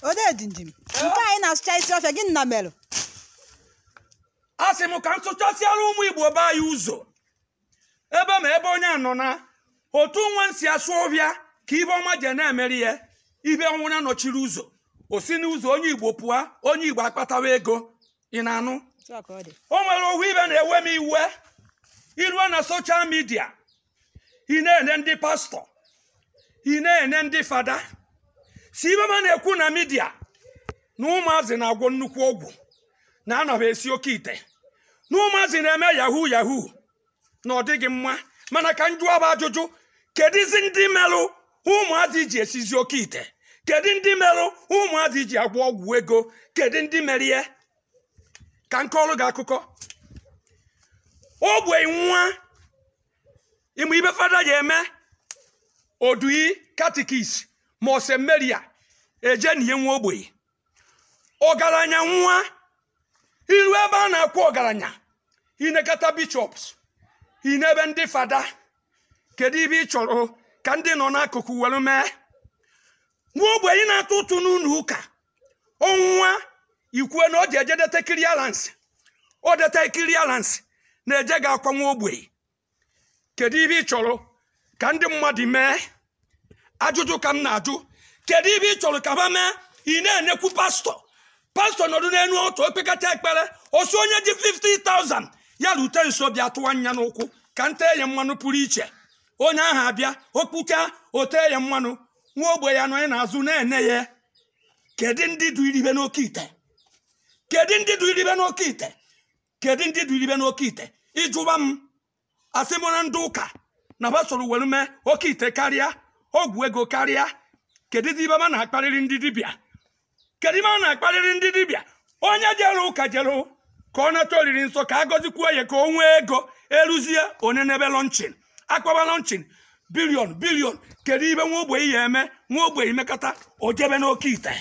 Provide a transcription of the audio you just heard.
Odenjiji nke anyị na-asụcha isi ọfịa gị nna melụ. Asị m ka m sụchasịara ụmụ Igbo be anyị ụzọ ebe ma ebe onye anọ na otu nwa nsi asụ ọbịa ka ibe ọma je na-emeri ya ibe ọnwụ na-anọchiri ụzọ o si n'ụzọ onye Igbo pụọ onye Igbo akpatawa ego ị na-anụ o nwere ohu ibe na-ewe m iwe iruo na soshal midia ị na-ene ndị pastọ ị na-ene ndị fada si ibe ma na-ekwu na midia na ụmụazị na-agwọ nnukwu ọgwụ na anọghị esi oke ite na ụmụazị na-eme yahoo yahoo na ọ dịghị mma mana ka njụọ bụ ajụjụ kedizi ndị merụ ụmụazị ji esizi oke ite kedu ndị merụ ụmụazị ji agwọ ọgwụ ego kedu ndị mere ihe ka nkọrụ gị akụkọ ogbe nwa ịmụ ibe fada ya eme oduyi katikis ma ose mmeria eje na ihe nwa ogbenye ọgaranya nwa iru ebe a na-akwụ ọgaranya inekata bishops inebe ndị fada kedu ibe ị chọrọ ka ndị nọ n'akụkụ were mee nwa ogbenye na-atụ ụtụ n'ụlọ ụka ọnwa ikwue na o ji eje deta kirialansị o deta kirialansị na-eje ga-akwa nwa ogbenye kedu ibe ị chọrọ ka ndị mmadụ mee ajụjụ ka m na-ajụ kedu ibe ị chọrọ ka ha mee ị na-enekwu pastọ nọdụ n'elu otu okpekata ekpere osi onye ji 50,000 ya rute nso bịa tụwa nya n'ụkwụ ka nte ya mmanụ pụrụ iche onye ahụ abịa okpucha ote ya mmanụ nwa ogbe ya nọ n'azụ na-ene ya kedu ndị du iribe n'oke ite kedu ndị du iribe n'oke ite kedu ndị du iribe n'oke ite ịjụba m asị m na ndị ụka na basoro were mee oke ite karịa ọgwụ ego karịa kedu ibe ma na-akparịrị ndị dibịa kedu ibe a na-akparịrị ndị dibịa onye jere ụka jere ka ọ nata oriri nsọ ka a gọzikwuo ya ka o nwee ego eruzie onye n'ebe lọnchin akpaba lọnchin bilion kedu ibe nwa ogbenye ya eme nwa ogbenye mekọta o jebe n'oke ite